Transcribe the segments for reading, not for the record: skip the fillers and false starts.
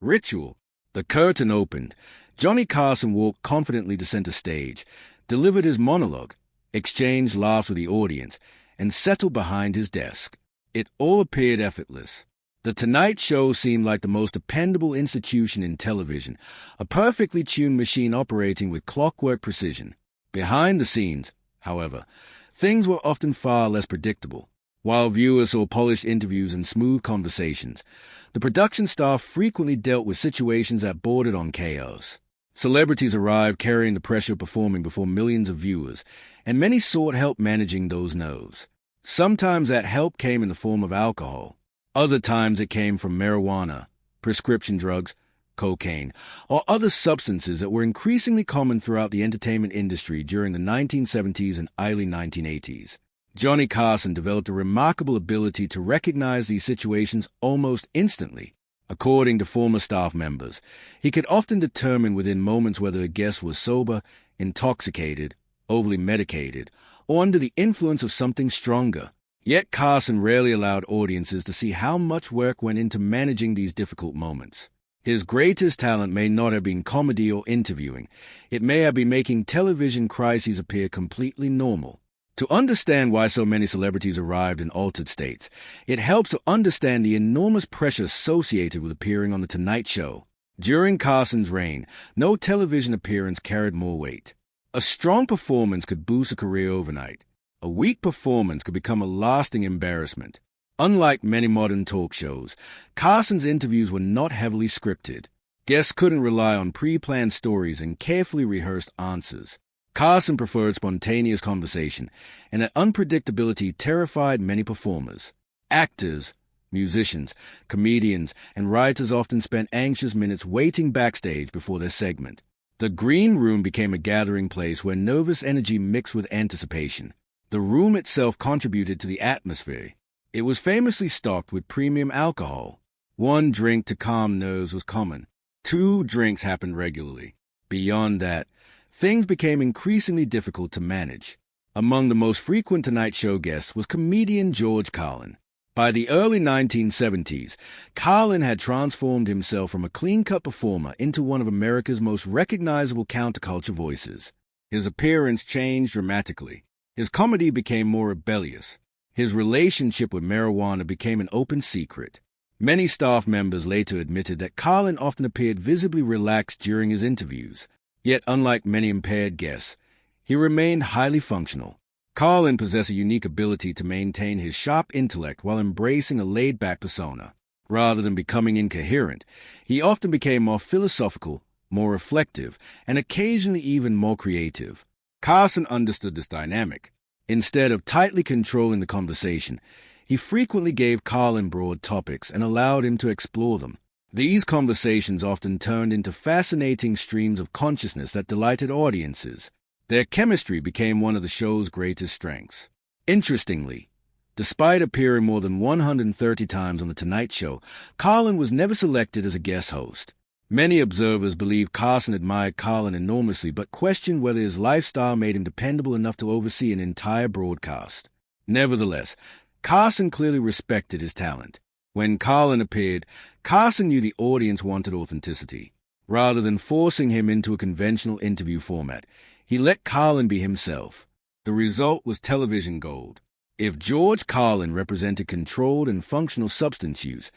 Ritual. The curtain opened. Johnny Carson walked confidently to center stage, delivered his monologue, exchanged laughs with the audience, and settled behind his desk. It all appeared effortless. The Tonight Show seemed like the most dependable institution in television, a perfectly tuned machine operating with clockwork precision. Behind the scenes, however, things were often far less predictable. While viewers saw polished interviews and smooth conversations, the production staff frequently dealt with situations that bordered on chaos. Celebrities arrived carrying the pressure of performing before millions of viewers, and many sought help managing those nerves. Sometimes that help came in the form of alcohol. Other times it came from marijuana, prescription drugs, cocaine, or other substances that were increasingly common throughout the entertainment industry during the 1970s and early 1980s. Johnny Carson developed a remarkable ability to recognize these situations almost instantly. According to former staff members, he could often determine within moments whether a guest was sober, intoxicated, overly medicated, or under the influence of something stronger. Yet Carson rarely allowed audiences to see how much work went into managing these difficult moments. His greatest talent may not have been comedy or interviewing. It may have been making television crises appear completely normal. To understand why so many celebrities arrived in altered states, it helps to understand the enormous pressure associated with appearing on The Tonight Show. During Carson's reign, no television appearance carried more weight. A strong performance could boost a career overnight. A weak performance could become a lasting embarrassment. Unlike many modern talk shows, Carson's interviews were not heavily scripted. Guests couldn't rely on pre-planned stories and carefully rehearsed answers. Carson preferred spontaneous conversation, and that unpredictability terrified many performers. Actors, musicians, comedians, and writers often spent anxious minutes waiting backstage before their segment. The green room became a gathering place where nervous energy mixed with anticipation. The room itself contributed to the atmosphere. It was famously stocked with premium alcohol. 1 drink to calm nerves was common. 2 drinks happened regularly. Beyond that, things became increasingly difficult to manage. Among the most frequent Tonight Show guests was comedian George Carlin. By the early 1970s, Carlin had transformed himself from a clean-cut performer into one of America's most recognizable counterculture voices. His appearance changed dramatically. His comedy became more rebellious. His relationship with marijuana became an open secret. Many staff members later admitted that Carlin often appeared visibly relaxed during his interviews. Yet, unlike many impaired guests, he remained highly functional. Carlin possessed a unique ability to maintain his sharp intellect while embracing a laid-back persona. Rather than becoming incoherent, he often became more philosophical, more reflective, and occasionally even more creative. Carson understood this dynamic. Instead of tightly controlling the conversation, he frequently gave Carlin broad topics and allowed him to explore them. These conversations often turned into fascinating streams of consciousness that delighted audiences. Their chemistry became one of the show's greatest strengths. Interestingly, despite appearing more than 130 times on The Tonight Show, Carlin was never selected as a guest host. Many observers believe Carson admired Carlin enormously but questioned whether his lifestyle made him dependable enough to oversee an entire broadcast. Nevertheless, Carson clearly respected his talent. When Carlin appeared, Carson knew the audience wanted authenticity. Rather than forcing him into a conventional interview format, he let Carlin be himself. The result was television gold. If George Carlin represented controlled and functional substance use,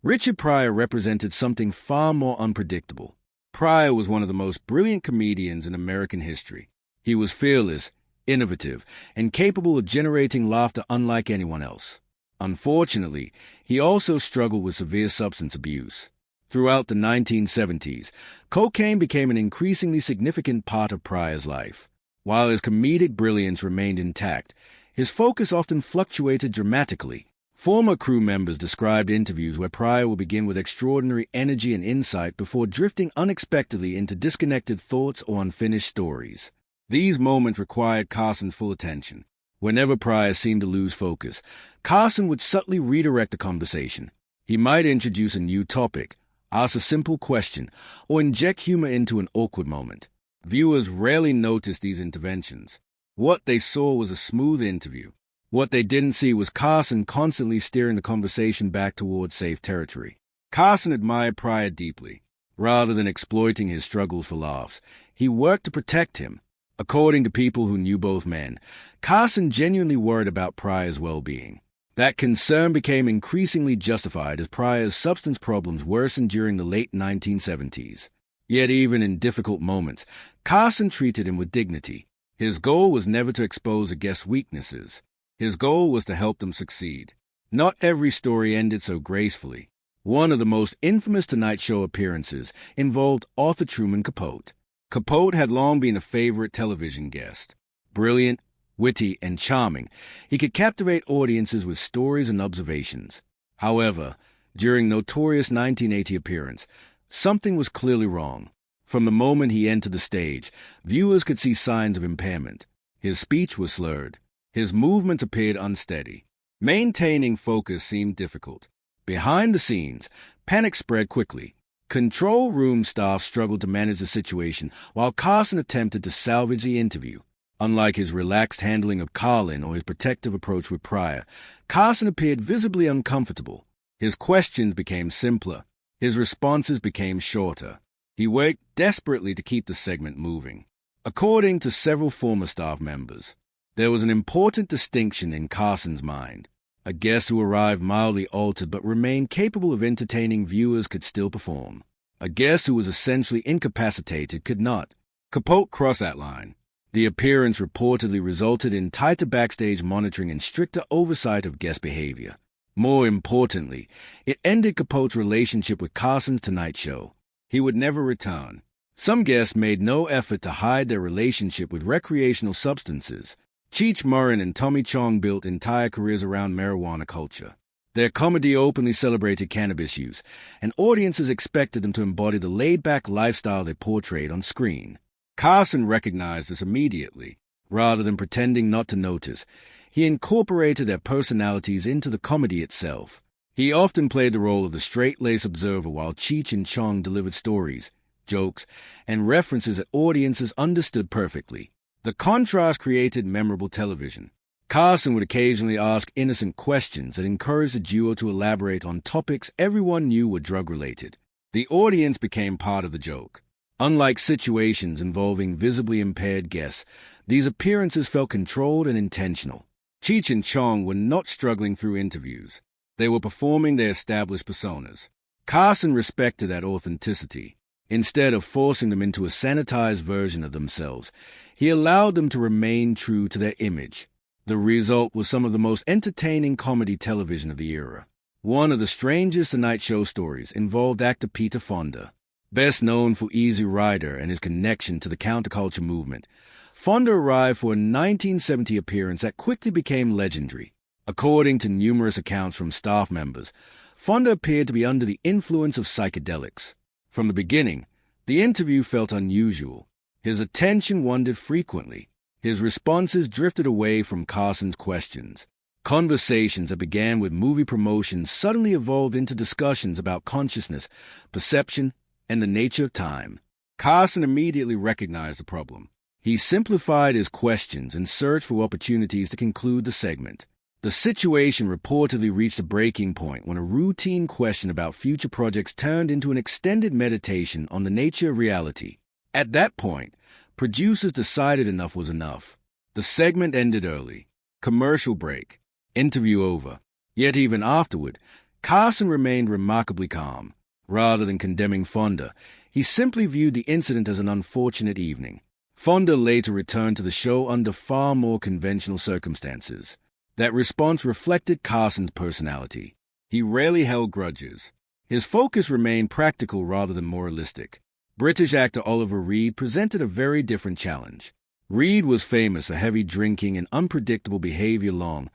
Richard Pryor represented something far more unpredictable. Pryor was one of the most brilliant comedians in American history. He was fearless, innovative, and capable of generating laughter unlike anyone else. Unfortunately, he also struggled with severe substance abuse. Throughout the 1970s, cocaine became an increasingly significant part of Pryor's life. While his comedic brilliance remained intact, his focus often fluctuated dramatically. Former crew members described interviews where Pryor would begin with extraordinary energy and insight before drifting unexpectedly into disconnected thoughts or unfinished stories. These moments required Carson's full attention. Whenever Pryor seemed to lose focus, Carson would subtly redirect the conversation. He might introduce a new topic, ask a simple question, or inject humor into an awkward moment. Viewers rarely noticed these interventions. What they saw was a smooth interview. What they didn't see was Carson constantly steering the conversation back towards safe territory. Carson admired Pryor deeply. Rather than exploiting his struggles for laughs, he worked to protect him. According to people who knew both men, Carson genuinely worried about Pryor's well-being. That concern became increasingly justified as Pryor's substance problems worsened during the late 1970s. Yet even in difficult moments, Carson treated him with dignity. His goal was never to expose a guest's weaknesses. His goal was to help them succeed. Not every story ended so gracefully. One of the most infamous Tonight Show appearances involved Arthur Truman Capote. Capote had long been a favorite television guest. Brilliant, witty, and charming, he could captivate audiences with stories and observations. However, during Notorious' 1980 appearance, something was clearly wrong. From the moment he entered the stage, viewers could see signs of impairment. His speech was slurred. His movements appeared unsteady. Maintaining focus seemed difficult. Behind the scenes, panic spread quickly. Control room staff struggled to manage the situation while Carson attempted to salvage the interview. Unlike his relaxed handling of Carlin or his protective approach with Pryor, Carson appeared visibly uncomfortable. His questions became simpler. His responses became shorter. He worked desperately to keep the segment moving. According to several former staff members, there was an important distinction in Carson's mind. A guest who arrived mildly altered but remained capable of entertaining viewers could still perform. A guest who was essentially incapacitated could not. Capote crossed that line. The appearance reportedly resulted in tighter backstage monitoring and stricter oversight of guest behavior. More importantly, it ended Capote's relationship with Carson's Tonight Show. He would never return. Some guests made no effort to hide their relationship with recreational substances. Cheech Marin and Tommy Chong built entire careers around marijuana culture. Their comedy openly celebrated cannabis use, and audiences expected them to embody the laid-back lifestyle they portrayed on screen. Carson recognized this immediately. Rather than pretending not to notice, he incorporated their personalities into the comedy itself. He often played the role of the straight-laced observer while Cheech and Chong delivered stories, jokes, and references that audiences understood perfectly. The contrast created memorable television. Carson would occasionally ask innocent questions that encouraged the duo to elaborate on topics everyone knew were drug-related. The audience became part of the joke. Unlike situations involving visibly impaired guests, these appearances felt controlled and intentional. Cheech and Chong were not struggling through interviews. They were performing their established personas. Carson respected that authenticity. Instead of forcing them into a sanitized version of themselves, he allowed them to remain true to their image. The result was some of the most entertaining comedy television of the era. One of the strangest Tonight Show stories involved actor Peter Fonda. Best known for Easy Rider and his connection to the counterculture movement, Fonda arrived for a 1970 appearance that quickly became legendary. According to numerous accounts from staff members, Fonda appeared to be under the influence of psychedelics. From the beginning, the interview felt unusual. His attention wandered frequently. His responses drifted away from Carson's questions. Conversations that began with movie promotions suddenly evolved into discussions about consciousness, perception, and the nature of time. Carson immediately recognized the problem. He simplified his questions and searched for opportunities to conclude the segment. The situation reportedly reached a breaking point when a routine question about future projects turned into an extended meditation on the nature of reality. At that point, producers decided enough was enough. The segment ended early. Commercial break. Interview over. Yet even afterward, Carson remained remarkably calm. Rather than condemning Fonda, he simply viewed the incident as an unfortunate evening. Fonda later returned to the show under far more conventional circumstances. That response reflected Carson's personality. He rarely held grudges. His focus remained practical rather than moralistic. British actor Oliver Reed presented a very different challenge. Reed was famous for heavy drinking and unpredictable behavior long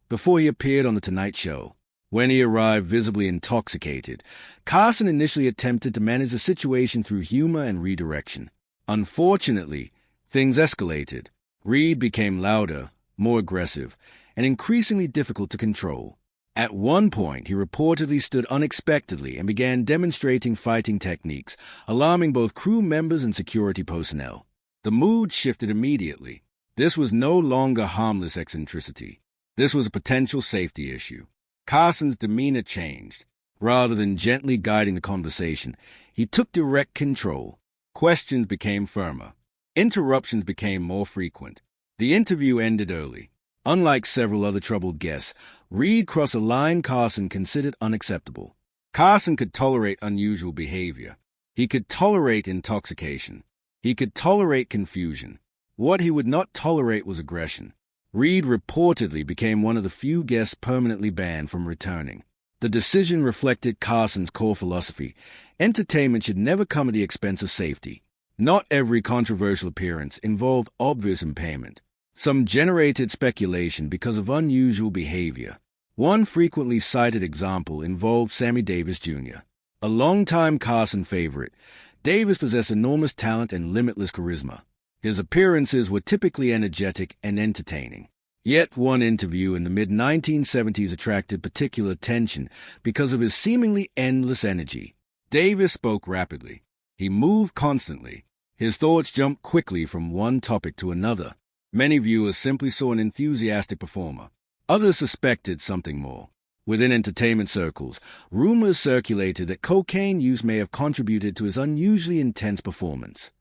before he appeared on The Tonight Show. When he arrived visibly intoxicated, Carson initially attempted to manage the situation through humor and redirection. Unfortunately, things escalated. Reed became louder, more aggressive, and increasingly difficult to control. At one point, he reportedly stood unexpectedly and began demonstrating fighting techniques, alarming both crew members and security personnel. The mood shifted immediately. This was no longer harmless eccentricity. This was a potential safety issue. Carson's demeanor changed. Rather than gently guiding the conversation, he took direct control. Questions became firmer. Interruptions became more frequent. The interview ended early. Unlike several other troubled guests, Reed crossed a line Carson considered unacceptable. Carson could tolerate unusual behavior. He could tolerate intoxication. He could tolerate confusion. What he would not tolerate was aggression. Reed reportedly became one of the few guests permanently banned from returning. The decision reflected Carson's core philosophy: entertainment should never come at the expense of safety. Not every controversial appearance involved obvious impairment. Some generated speculation because of unusual behavior. One frequently cited example involved Sammy Davis Jr., a longtime Carson favorite. Davis possessed enormous talent and limitless charisma. His appearances were typically energetic and entertaining. Yet one interview in the mid-1970s attracted particular attention because of his seemingly endless energy. Davis spoke rapidly. He moved constantly. His thoughts jumped quickly from one topic to another. Many viewers simply saw an enthusiastic performer. Others suspected something more. Within entertainment circles, rumors circulated that cocaine use may have contributed to his unusually intense performance.